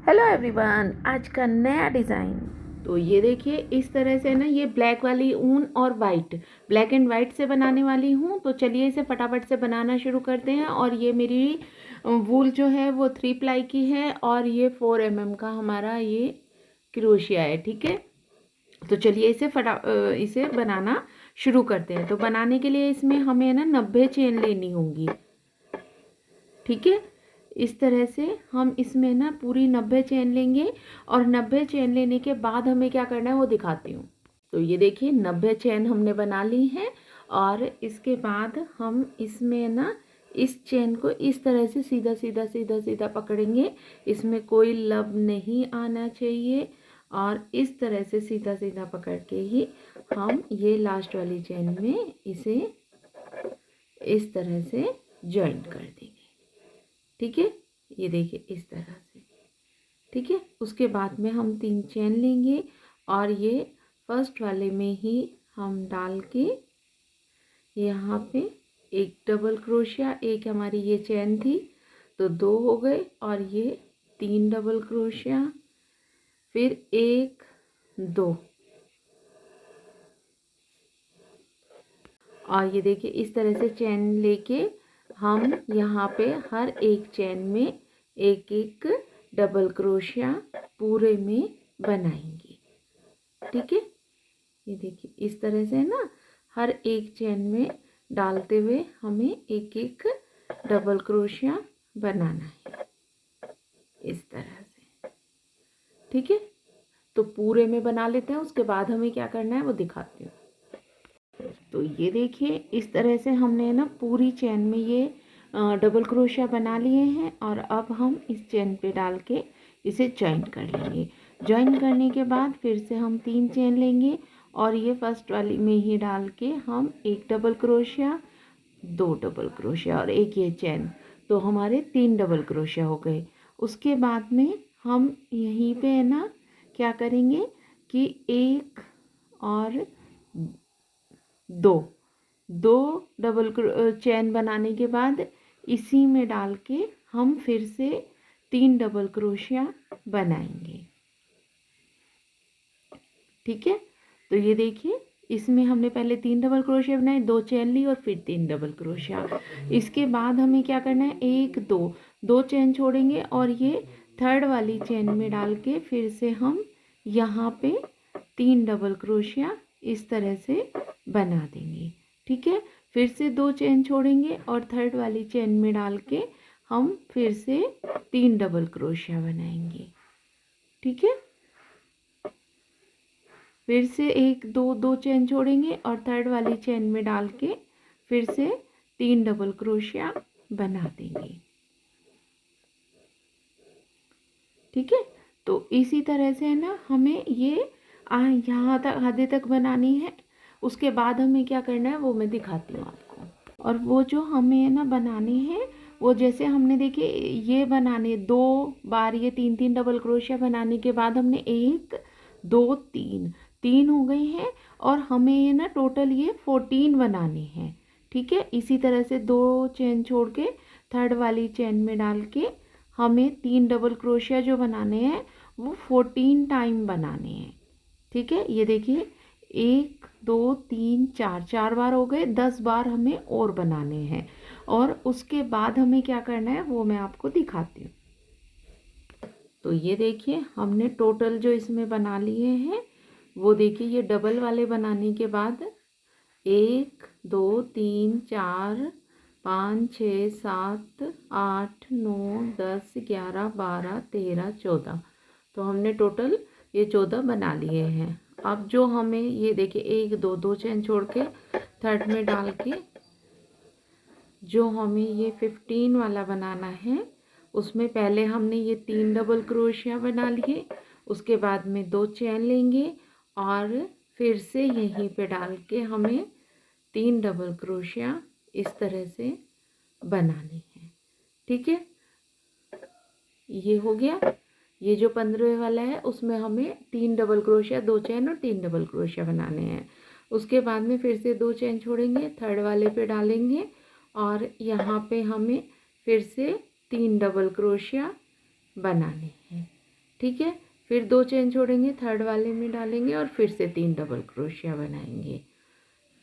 Hello everyone, आज का नया डिज़ाइन। तो ये देखिए इस तरह से ना, ये ब्लैक वाली ऊन और वाइट, ब्लैक एंड वाइट से बनाने वाली हूँ। तो चलिए इसे फटाफट से बनाना शुरू करते हैं। और ये मेरी वूल जो है वो 3 प्लाई की है और ये 4 mm का हमारा ये क्रोशिया है। ठीक है, तो चलिए इसे बनाना शुरू करते हैं। तो बनाने के लिए इसमें हमें ना 90 चेन लेनी होंगी। ठीक है, इस तरह से हम इसमें ना पूरी 90 चेन लेंगे। और 90 चेन लेने के बाद हमें क्या करना है वो दिखाती हूँ। तो ये देखिए 90 चेन हमने बना ली है। और इसके बाद हम इसमें ना इस चेन को इस तरह से सीधा सीधा सीधा सीधा पकड़ेंगे। इसमें कोई लब नहीं आना चाहिए। और इस तरह से सीधा सीधा पकड़ के ही हम ये लास्ट वाली चेन में इसे इस तरह से जॉइंट कर देंगे। ठीक है, ये देखिए इस तरह से। ठीक है, उसके बाद में हम 3 चेन लेंगे और ये फर्स्ट वाले में ही हम डाल के यहाँ पे एक डबल क्रोशिया, एक हमारी ये चेन थी तो 2 हो गए, और ये 3 डबल क्रोशिया, फिर 1 2, और ये देखिए इस तरह से चेन लेके हम यहाँ पे हर एक चेन में एक एक डबल क्रोशिया पूरे में बनाएंगे। ठीक है, ये देखिए इस तरह से ना हर एक चेन में डालते हुए हमें एक एक डबल क्रोशिया बनाना है इस तरह से। ठीक है, तो पूरे में बना लेते हैं, उसके बाद हमें क्या करना है वो दिखाती हूँ। तो ये देखिए इस तरह से हमने ना पूरी चेन में ये डबल क्रोशिया बना लिए हैं। और अब हम इस चेन पे डाल के इसे जॉइन कर लेंगे। जॉइन करने के बाद फिर से हम 3 चेन लेंगे और ये फर्स्ट वाली में ही डाल के हम एक डबल क्रोशिया, 2 डबल क्रोशिया और एक ये चेन, तो हमारे 3 डबल क्रोशिया हो गए। उसके बाद में हम यहीं पे है ना क्या करेंगे कि 1 और 2 2 डबल चेन बनाने के बाद इसी में डाल के हम फिर से 3 डबल क्रोशिया बनाएंगे। ठीक है, तो ये देखिए इसमें हमने पहले 3 डबल क्रोशिया बनाए, 2 चेन ली और फिर 3 डबल क्रोशिया। इसके बाद हमें क्या करना है, 1 2 चेन छोड़ेंगे और ये थर्ड वाली चेन में डाल के फिर से हम यहाँ पे 3 डबल क्रोशिया इस तरह से बना देंगे। ठीक है, फिर से 2 चेन छोड़ेंगे और थर्ड वाली चेन में डाल के हम फिर से 3 डबल क्रोशिया बनाएंगे। ठीक है, फिर से 1 2 चेन छोड़ेंगे और थर्ड वाली चेन में डाल के फिर से 3 डबल क्रोशिया बना देंगे। ठीक है, तो इसी तरह से ना हमें ये यहाँ तक आधे तक बनानी है। उसके बाद हमें क्या करना है वो मैं दिखाती हूँ आपको। और वो जो हमें ना बनानी है वो जैसे हमने देखिए ये बनाने 2 बार ये 3 3 डबल क्रोशिया बनाने के बाद हमने 1 2 3 हो गई हैं। और हमें ये ना टोटल ये 14 बनाने हैं। ठीक है, इसी तरह से 2 चेन छोड़ के थर्ड वाली चेन में डाल के हमें 3 डबल क्रोशिया जो बनाने हैं वो 14 टाइम बनाने हैं। ठीक है, ये देखिए 1 2 3 4 बार हो गए, 10 बार हमें और बनाने हैं। और उसके बाद हमें क्या करना है वो मैं आपको दिखाती हूँ। तो ये देखिए हमने टोटल जो इसमें बना लिए हैं वो देखिए, ये डबल वाले बनाने के बाद 1 2 3 4 5 6 7 8 9 10 11 12 13 14, तो हमने टोटल ये 14 बना लिए हैं। अब जो हमें ये देखिए 1 2 चेन छोड़ के थर्ड में डाल के जो हमें ये 15 वाला बनाना है उसमें पहले हमने ये 3 डबल क्रोशिया बना लिए। उसके बाद में 2 चेन लेंगे और फिर से यहीं पे डाल के हमें 3 डबल क्रोशिया इस तरह से बनानी है। ठीक है, ये हो गया। ये जो 15 वाला है उसमें हमें 3 डबल क्रोशिया, 2 चेन और 3 डबल क्रोशिया बनाने हैं। उसके बाद में फिर से 2 चेन छोड़ेंगे, थर्ड वाले पे डालेंगे और यहाँ पे हमें फिर से 3 डबल क्रोशिया बनाने हैं। ठीक है। फिर 2 चेन छोड़ेंगे, थर्ड वाले में डालेंगे और फिर से 3 डबल क्रोशिया बनाएंगे।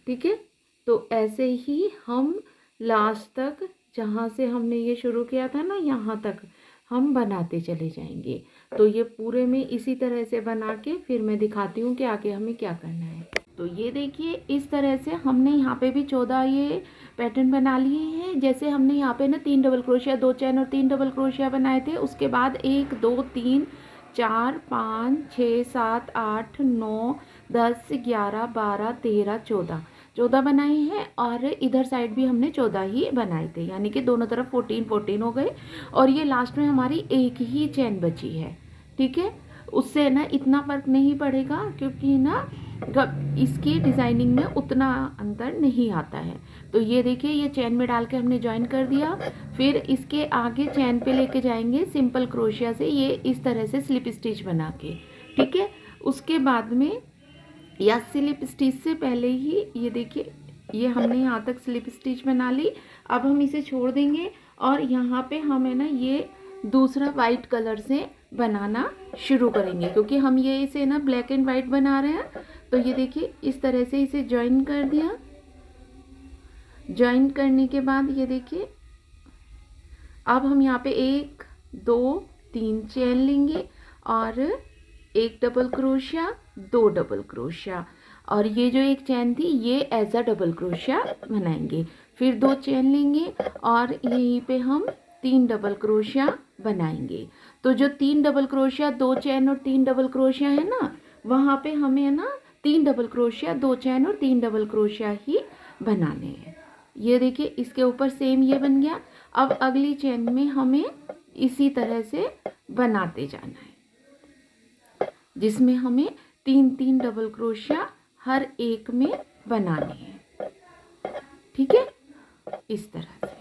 ठीक है। तो ऐसे ही हम लास्ट तक, जहाँ से हमने ये शुरू किया था ना, यहाँ तक हम बनाते चले जाएंगे। तो ये पूरे में इसी तरह से बना के फिर मैं दिखाती हूँ कि आगे हमें क्या करना है। तो ये देखिए, इस तरह से हमने यहाँ पे भी 14 ये पैटर्न बना लिए हैं। जैसे हमने यहाँ पे ना 3 डबल क्रोशिया, 2 चैन और 3 डबल क्रोशिया बनाए थे। उसके बाद 1 2 3 4 5 6 7 8 9 10 11 12 13 14 बनाए हैं। और इधर साइड भी हमने 14 ही बनाए थे, यानी कि दोनों तरफ 14 14 हो गए। और ये लास्ट में हमारी एक ही चैन बची है। ठीक है। उससे ना इतना फर्क नहीं पड़ेगा, क्योंकि ना इसकी डिज़ाइनिंग में उतना अंतर नहीं आता है। तो ये देखिए, ये चैन में डाल के हमने ज्वाइन कर दिया। फिर इसके आगे चैन पे लेके जाएंगे सिंपल क्रोशिया से, ये इस तरह से स्लिप स्टिच बना के। ठीक है। उसके बाद में, या स्लिप स्टिच से पहले ही, ये देखिए, ये हमने यहाँ तक स्लिप स्टिच बना ली। अब हम इसे छोड़ देंगे और यहाँ पे हम है ना ये दूसरा वाइट कलर से बनाना शुरू करेंगे, क्योंकि हम ये इसे ना ब्लैक एंड वाइट बना रहे हैं। तो ये देखिए, इस तरह से इसे ज्वाइन कर दिया। ज्वाइन करने के बाद ये देखिए, अब हम यहाँ पे 1 2 3 चेन लेंगे और 1 डबल क्रोशिया, 2 डबल क्रोशिया, और ये जो एक चैन थी ये एज अ डबल क्रोशिया बनाएंगे। फिर 2 चेन लेंगे और यहीं पे हम 3 डबल क्रोशिया बनाएंगे। तो जो 3 डबल क्रोशिया, 2 चैन और 3 डबल क्रोशिया है ना, वहाँ पे हमें है ना 3 डबल क्रोशिया, 2 चैन और 3 डबल क्रोशिया ही बनाने हैं। ये देखिए, इसके ऊपर सेम ये बन गया। अब अगली चेन में हमें इसी तरह से बनाते जाना है, जिसमें हमें 3 डबल क्रोशिया हर एक में बनाने हैं। ठीक है। इस तरह से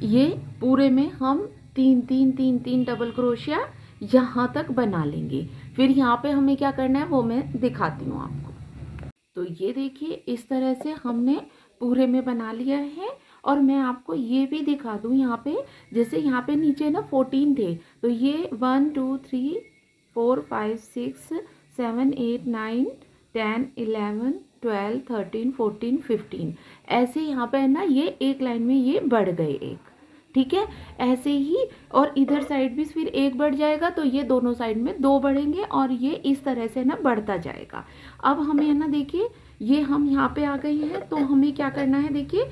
ये पूरे में हम 3 डबल क्रोशिया यहाँ तक बना लेंगे। फिर यहाँ पे हमें क्या करना है वो मैं दिखाती हूँ आपको। तो ये देखिए, इस तरह से हमने पूरे में बना लिया है। और मैं आपको ये भी दिखा दूँ, यहाँ पे जैसे यहाँ पे नीचे ना 14 थे, तो ये 1 2 3 4 5 6 7 8 9 10 11 12 13 14 15 ऐसे यहाँ पे है ना, ये एक लाइन में ये बढ़ गए एक। ठीक है। ऐसे ही और इधर साइड भी फिर एक बढ़ जाएगा, तो ये दोनों साइड में 2 बढ़ेंगे और ये इस तरह से ना बढ़ता जाएगा। अब हमें है ना, देखिए, ये हम यहाँ पे आ गए हैं। तो हमें क्या करना है, देखिए,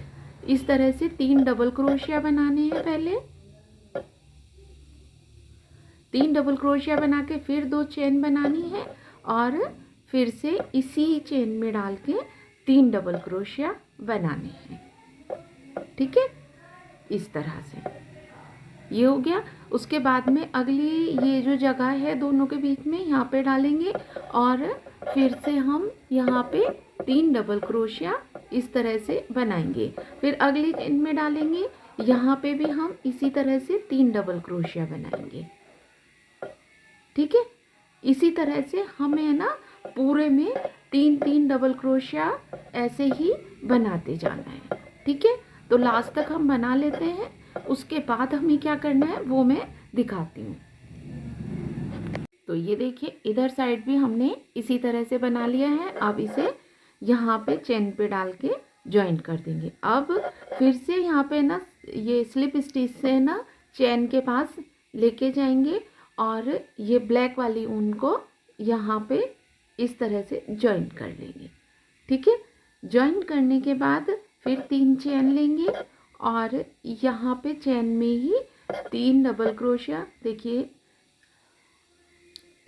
इस तरह से 3 डबल क्रोशिया बनाने हैं। पहले 3 डबल क्रोशिया बना के फिर 2 चेन बनानी है और फिर से इसी चेन में डाल के 3 डबल क्रोशिया बनाने हैं। ठीक है। इस तरह से ये हो गया। उसके बाद में अगली ये जो जगह है दोनों के बीच में, यहाँ पे डालेंगे और फिर से हम यहाँ पे 3 डबल क्रोशिया इस तरह से बनाएंगे। फिर अगली चेन में डालेंगे, यहाँ पे भी हम इसी तरह से 3 डबल क्रोशिया बनाएंगे। ठीक है। इसी तरह से हमें है ना पूरे में 3 डबल क्रोशिया ऐसे ही बनाते जाना है। ठीक है। तो लास्ट तक हम बना लेते हैं। उसके बाद हमें क्या करना है वो मैं दिखाती हूँ। तो ये देखिए, इधर साइड भी हमने इसी तरह से बना लिया है। अब इसे यहाँ पे चेन पे डाल के ज्वाइन कर देंगे। अब फिर से यहाँ पे ना ये स्लिप स्टिच से ना चेन के पास लेके जाएंगे और ये ब्लैक वाली ऊन को यहाँ पे इस तरह से ज्वाइन कर लेंगे। ठीक है। ज्वाइन करने के बाद फिर 3 चेन लेंगे और यहाँ पे चेन में ही 3 डबल क्रोशिया, देखिए,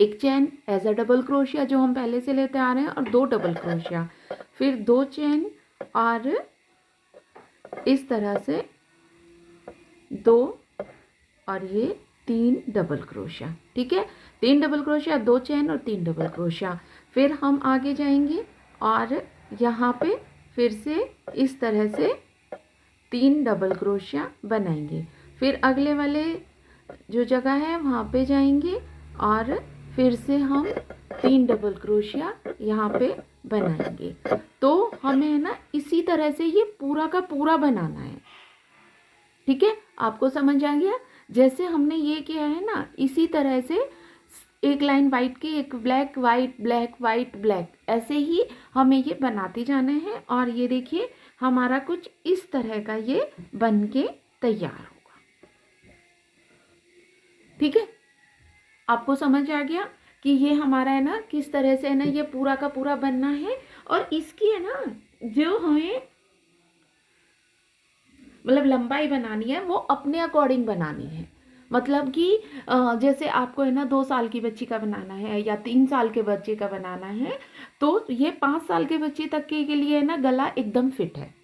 एक chain as a double crochet जो हम पहले से लेते आ रहे हैं और 2 डबल क्रोशिया, फिर 2 चेन और इस तरह से 2 और ये 3 डबल क्रोशिया। ठीक है। 3 डबल क्रोशिया, 2 चेन और 3 डबल क्रोशिया। फिर हम आगे जाएंगे और यहाँ पे फिर से इस तरह से 3 डबल क्रोशिया बनाएंगे। फिर अगले वाले जो जगह है वहाँ पे जाएंगे और फिर से हम 3 डबल क्रोशिया यहाँ पे बनाएंगे। तो हमें है ना इसी तरह से ये पूरा का पूरा बनाना है। ठीक है, आपको समझ आ गया। जैसे हमने ये किया है ना, इसी तरह से एक लाइन वाइट की, एक black white black white black, ऐसे ही हमें ये बनाते जाना है। और ये देखिए हमारा कुछ इस तरह का ये बन के तैयार होगा। ठीक है, आपको समझ आ गया कि ये हमारा है ना किस तरह से है ना ये पूरा का पूरा बनना है। और इसकी है ना जो हमें मतलब लंबाई बनानी है वो अपने अकॉर्डिंग बनानी है। मतलब कि जैसे आपको है ना 2 साल की बच्ची का बनाना है या 3 साल के बच्चे का बनाना है, तो ये 5 साल के बच्चे तक के लिए है ना गला एकदम फिट है।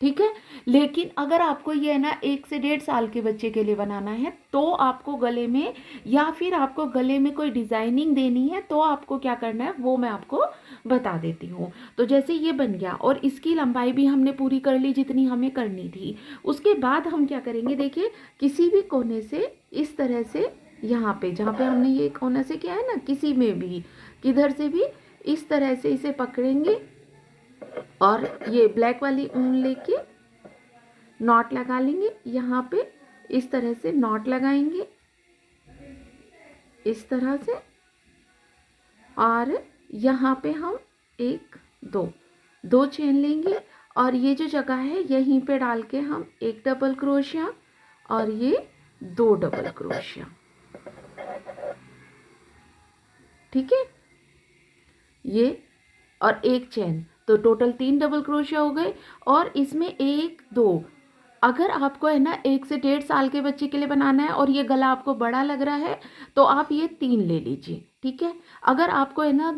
ठीक है, लेकिन अगर आपको ये है ना 1 से 1.5 साल के बच्चे के लिए बनाना है, तो आपको गले में या फिर आपको गले में कोई डिजाइनिंग देनी है, तो आपको क्या करना है वो मैं आपको बता देती हूँ। तो जैसे ये बन गया और इसकी लंबाई भी हमने पूरी कर ली जितनी हमें करनी थी। उसके बाद हम क्या करेंगे, देखिए किसी भी कोने से इस तरह से, यहाँ पे जहाँ पे हमने ये कोने से किया है ना, किसी में भी किधर से भी इस तरह से इसे पकड़ेंगे और ये ब्लैक वाली ऊन लेके नॉट लगा लेंगे। यहाँ पे इस तरह से नॉट लगाएंगे इस तरह से, और यहाँ पे हम एक दो चेन लेंगे और ये जो जगह है यहीं पे डाल के हम एक डबल क्रोशिया और ये 2 डबल क्रोशिया। ठीक है, ये और एक चेन, तो टोटल 3 डबल क्रोशिया हो गए। और इसमें 1 2, अगर आपको है ना 1 से 1.5 साल के बच्चे के लिए बनाना है और ये गला आपको बड़ा लग रहा है, तो आप ये 3 ले लीजिए। ठीक है, अगर आपको है ना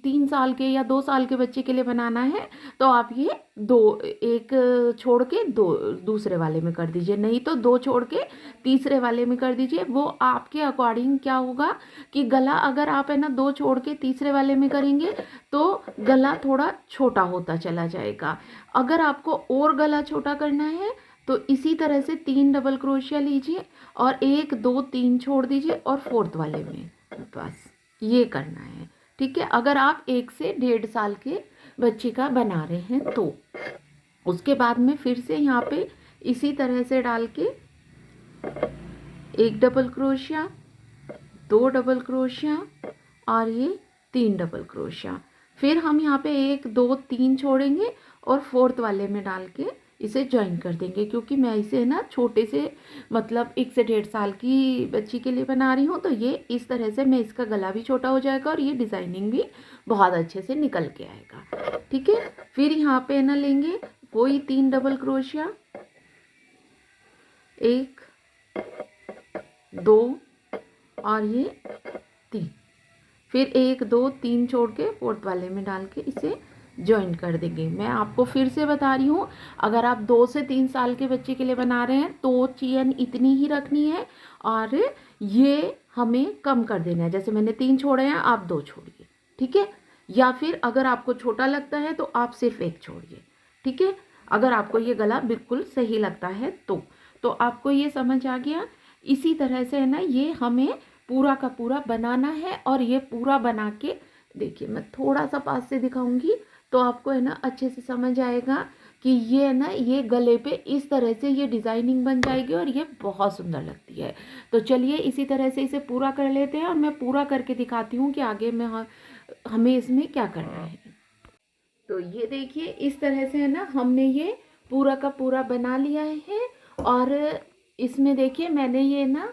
3 साल के या 2 साल के बच्चे के लिए बनाना है, तो आप ये 2, एक छोड़ के 2 दूसरे वाले में कर दीजिए, नहीं तो 2 छोड़ के तीसरे वाले में कर दीजिए। वो आपके अकॉर्डिंग क्या होगा कि गला अगर आप है ना 2 छोड़ के तीसरे वाले में करेंगे तो गला थोड़ा छोटा होता चला जाएगा। अगर आपको और गला छोटा करना है तो इसी तरह से 3 डबल क्रोशिया लीजिए और 1 2 3 छोड़ दीजिए और 4th वाले में, बस ये करना है। ठीक है, अगर आप 1 से 1.5 साल के बच्चे का बना रहे हैं तो उसके बाद में फिर से यहाँ पे इसी तरह से डाल के 1 डबल क्रोशिया, 2 डबल क्रोशिया और ये 3 डबल क्रोशिया। फिर हम यहाँ पे 1 2 3 छोड़ेंगे और 4th वाले में डाल के इसे ज्वाइन कर देंगे। क्योंकि मैं इसे ना छोटे से मतलब 1 से 1.5 साल की बच्ची के लिए बना रही हूँ, तो ये इस तरह से मैं इसका गला भी छोटा हो जाएगा और ये डिज़ाइनिंग भी बहुत अच्छे से निकल के आएगा। ठीक है, फिर यहाँ पे ना लेंगे वही 3 डबल क्रोशिया, 1 2 और ये 3, फिर 1 2 3 छोड़ के 4th वाले में डाल के इसे ज्वाइन कर देंगे। मैं आपको फिर से बता रही हूँ, अगर आप 2 से 3 साल के बच्चे के लिए बना रहे हैं तो चेन इतनी ही रखनी है और ये हमें कम कर देना है। जैसे मैंने 3 छोड़े हैं, आप 2 छोड़िए। ठीक है, या फिर अगर आपको छोटा लगता है तो आप सिर्फ 1 छोड़िए। ठीक है, अगर आपको ये गला बिल्कुल सही लगता है तो आपको ये समझ आ गया। इसी तरह से है ना ये हमें पूरा का पूरा बनाना है। और ये पूरा बना के देखिए, मैं थोड़ा सा पास से दिखाऊंगी तो आपको है ना अच्छे से समझ आएगा कि ये है ना ये गले पे इस तरह से ये डिज़ाइनिंग बन जाएगी और ये बहुत सुंदर लगती है। तो चलिए इसी तरह से इसे पूरा कर लेते हैं और मैं पूरा करके दिखाती हूँ कि आगे में हमें इसमें क्या करना है। तो ये देखिए इस तरह से है ना हमने ये पूरा का पूरा बना लिया है। और इसमें देखिए मैंने ये ना,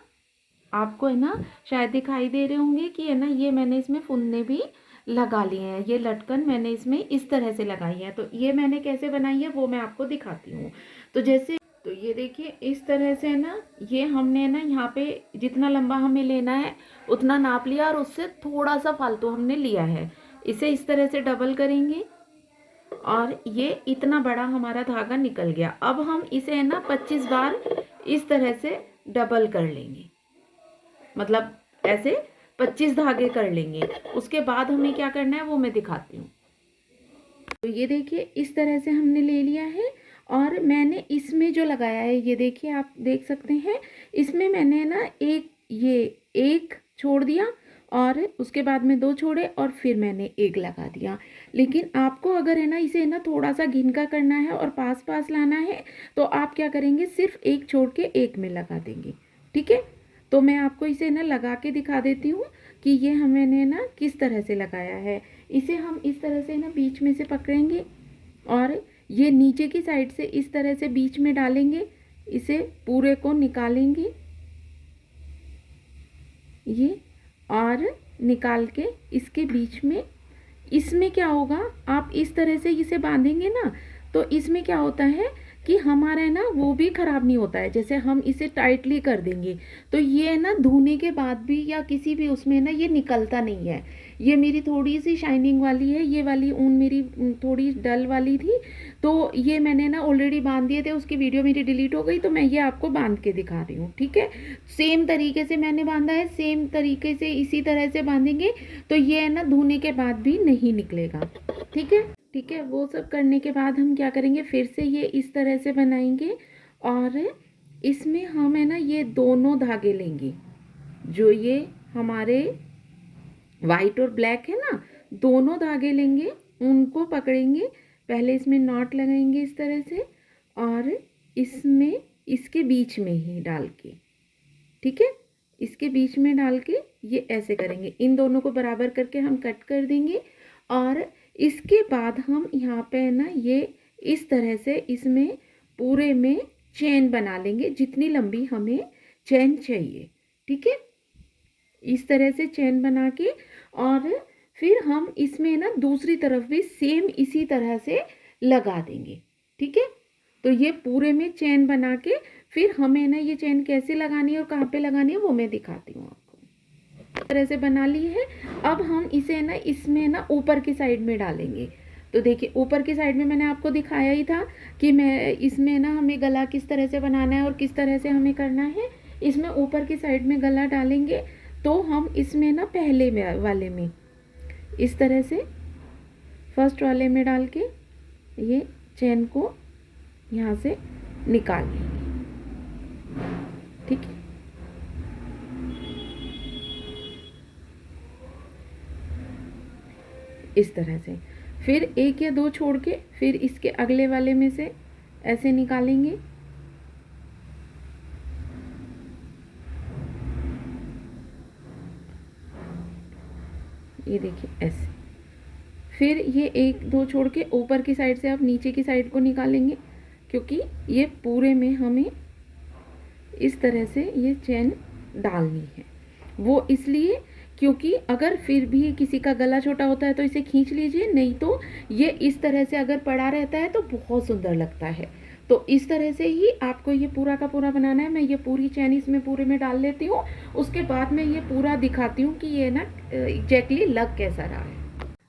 आपको है ना शायद दिखाई दे रहे होंगे कि है ना ये मैंने इसमें फुन्ने भी लगा लिए हैं। ये लटकन मैंने इसमें इस तरह से लगाई है। तो ये मैंने कैसे बनाई है वो मैं आपको दिखाती हूँ। तो जैसे, तो ये देखिए इस तरह से है ना, ये हमने ना यहाँ पे जितना लंबा हमें लेना है उतना नाप लिया और उससे थोड़ा सा फालतू हमने लिया है। इसे इस तरह से डबल करेंगे और ये इतना बड़ा हमारा धागा निकल गया। अब हम इसे है ना 25 बार इस तरह से डबल कर लेंगे, मतलब ऐसे 25 धागे कर लेंगे। उसके बाद हमें क्या करना है वो मैं दिखाती हूँ। तो ये देखिए इस तरह से हमने ले लिया है और मैंने इसमें जो लगाया है ये देखिए आप देख सकते हैं, इसमें मैंने ना एक छोड़ दिया और उसके बाद में 2 छोड़े और फिर मैंने एक लगा दिया। लेकिन आपको अगर है ना इसे ना थोड़ा सा घिनका करना है और पास पास लाना है तो आप क्या करेंगे, सिर्फ एक छोड़ के एक में लगा देंगे। ठीक है, तो मैं आपको इसे ना लगा के दिखा देती हूँ कि ये हमने ना किस तरह से लगाया है। इसे हम इस तरह से ना बीच में से पकड़ेंगे और ये नीचे की साइड से इस तरह से बीच में डालेंगे, इसे पूरे को निकालेंगे ये, और निकाल के इसके बीच में, इसमें क्या होगा, आप इस तरह से इसे बांधेंगे ना तो इसमें क्या होता है कि हमारा है ना वो भी ख़राब नहीं होता है। जैसे हम इसे टाइटली कर देंगे तो ये ना धोने के बाद भी या किसी भी उसमें ना ये निकलता नहीं है। ये मेरी थोड़ी सी शाइनिंग वाली है, ये वाली ऊन मेरी थोड़ी डल वाली थी, तो ये मैंने ना ऑलरेडी बांध दिए थे, उसकी वीडियो मेरी डिलीट हो गई तो मैं ये आपको बांध के दिखा रही हूँ। ठीक है, सेम तरीके से मैंने बांधा है, सेम तरीके से इसी तरह से बांधेंगे तो ये है ना धोने के बाद भी नहीं निकलेगा। ठीक है, ठीक है, वो सब करने के बाद हम क्या करेंगे, फिर से ये इस तरह से बनाएंगे और इसमें हम है ना ये दोनों धागे लेंगे, जो ये हमारे वाइट और ब्लैक है ना, दोनों धागे लेंगे, उनको पकड़ेंगे, पहले इसमें नॉट लगाएंगे इस तरह से और इसमें इसके बीच में ही डाल के, ठीक है, इसके बीच में डाल के ये ऐसे करेंगे, इन दोनों को बराबर करके हम कट कर देंगे और इसके बाद हम यहाँ पे है ना ये इस तरह से इसमें पूरे में चेन बना लेंगे, जितनी लंबी हमें चेन चाहिए। ठीक है, इस तरह से चेन बना के और फिर हम इसमें ना दूसरी तरफ भी सेम इसी तरह से लगा देंगे। ठीक है, तो ये पूरे में चेन बना के फिर हमें ना ये चेन कैसे लगानी है और कहाँ पे लगानी है वो मैं दिखाती हूँ आपको। इस तरह से बना ली है। अब हम इसे ना इसमें ना ऊपर की साइड में डालेंगे। तो देखिए ऊपर की साइड में मैंने आपको दिखाया ही था कि मैं इसमें ना हमें गला किस तरह से बनाना है और किस तरह से हमें करना है। इसमें ऊपर की साइड में गला डालेंगे तो हम इसमें ना पहले वाले में इस तरह से फर्स्ट वाले में डाल के ये चेन को यहाँ से निकाल लेंगे। ठीक है, इस तरह से फिर एक या दो छोड़ के फिर इसके अगले वाले में से ऐसे निकालेंगे। ये देखिए ऐसे, फिर ये एक दो छोड़ के ऊपर की साइड से आप नीचे की साइड को निकालेंगे, क्योंकि ये पूरे में हमें इस तरह से ये चेन डालनी है। वो इसलिए क्योंकि अगर फिर भी किसी का गला छोटा होता है तो इसे खींच लीजिए, नहीं तो ये इस तरह से अगर पड़ा रहता है तो बहुत सुंदर लगता है। तो इस तरह से ही आपको ये पूरा का पूरा बनाना है। मैं ये पूरी चैन इसमें पूरे में डाल लेती हूँ, उसके बाद मैं ये पूरा दिखाती हूँ कि ये ना एग्जैक्टली लग कैसा रहा है।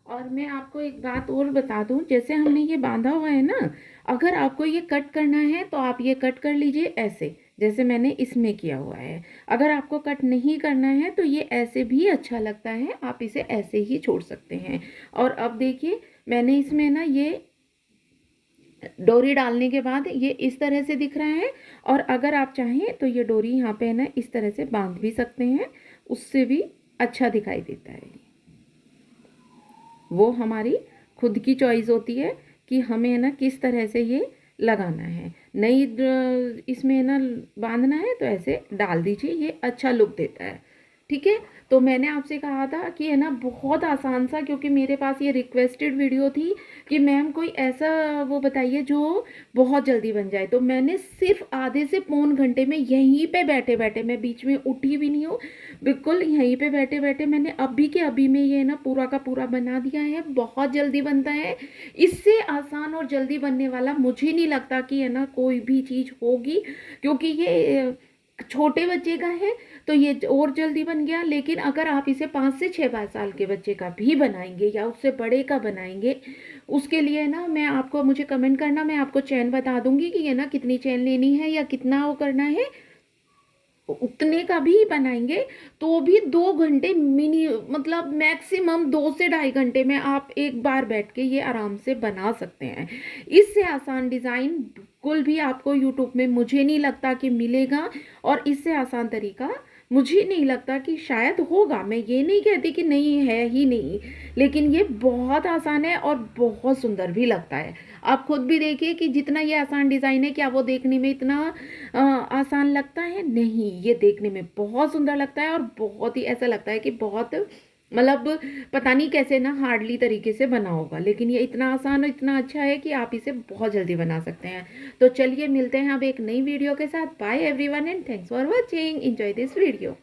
और मैं आपको एक बात और बता दूं, जैसे हमने ये बांधा हुआ है ना, अगर आपको ये कट करना है तो आप ये कट कर लीजिए ऐसे, जैसे मैंने इसमें किया हुआ है। अगर आपको कट नहीं करना है तो ये ऐसे भी अच्छा लगता है, आप इसे ऐसे ही छोड़ सकते हैं। और अब देखिए मैंने इसमें ना ये डोरी डालने के बाद ये इस तरह से दिख रहा है, और अगर आप चाहें तो ये डोरी यहाँ पे ना इस तरह से बांध भी सकते हैं, उससे भी अच्छा दिखाई देता है। वो हमारी खुद की चॉइस होती है कि हमें ना किस तरह से ये लगाना है। नहीं इसमें ना बांधना है तो ऐसे डाल दीजिए, ये अच्छा लुक देता है। ठीक है, तो मैंने आपसे कहा था कि है ना बहुत आसान सा, क्योंकि मेरे पास ये रिक्वेस्टेड वीडियो थी कि मैम कोई ऐसा वो बताइए जो बहुत जल्दी बन जाए। तो मैंने सिर्फ आधे से पौन घंटे में यहीं पे बैठे बैठे, मैं बीच में उठी भी नहीं हूँ, बिल्कुल यहीं पे बैठे बैठे मैंने अभी के अभी में ये ना पूरा का पूरा बना दिया है। बहुत जल्दी बनता है, इससे आसान और जल्दी बनने वाला मुझे नहीं लगता कि है ना कोई भी चीज़ होगी, क्योंकि ये छोटे बच्चे का है तो ये और जल्दी बन गया। लेकिन अगर आप इसे 5 से 6 साल के बच्चे का भी बनाएंगे या उससे बड़े का बनाएंगे, उसके लिए ना मैं आपको, मुझे कमेंट करना, मैं आपको चैन बता दूंगी कि ये ना कितनी चैन लेनी है या कितना वो करना है। उतने का भी बनाएंगे तो भी 2 घंटे मिनी, मतलब मैक्सिमम 2 से ढाई घंटे में आप एक बार बैठ के ये आराम से बना सकते हैं। इससे आसान डिज़ाइन बिल्कुल भी आपको यूट्यूब में मुझे नहीं लगता कि मिलेगा, और इससे आसान तरीका मुझे नहीं लगता कि शायद होगा, मैं ये नहीं कहती कि नहीं है ही नहीं, लेकिन ये बहुत आसान है और बहुत सुंदर भी लगता है। आप खुद भी देखिए कि जितना ये आसान डिज़ाइन है, क्या वो देखने में इतना आसान लगता है? नहीं, ये देखने में बहुत सुंदर लगता है और बहुत ही ऐसा लगता है कि बहुत मतलब पता नहीं कैसे ना हार्डली तरीके से बना होगा, लेकिन ये इतना आसान और इतना अच्छा है कि आप इसे बहुत जल्दी बना सकते हैं। तो चलिए मिलते हैं अब एक नई वीडियो के साथ। Bye everyone and thanks for watching, enjoy this video.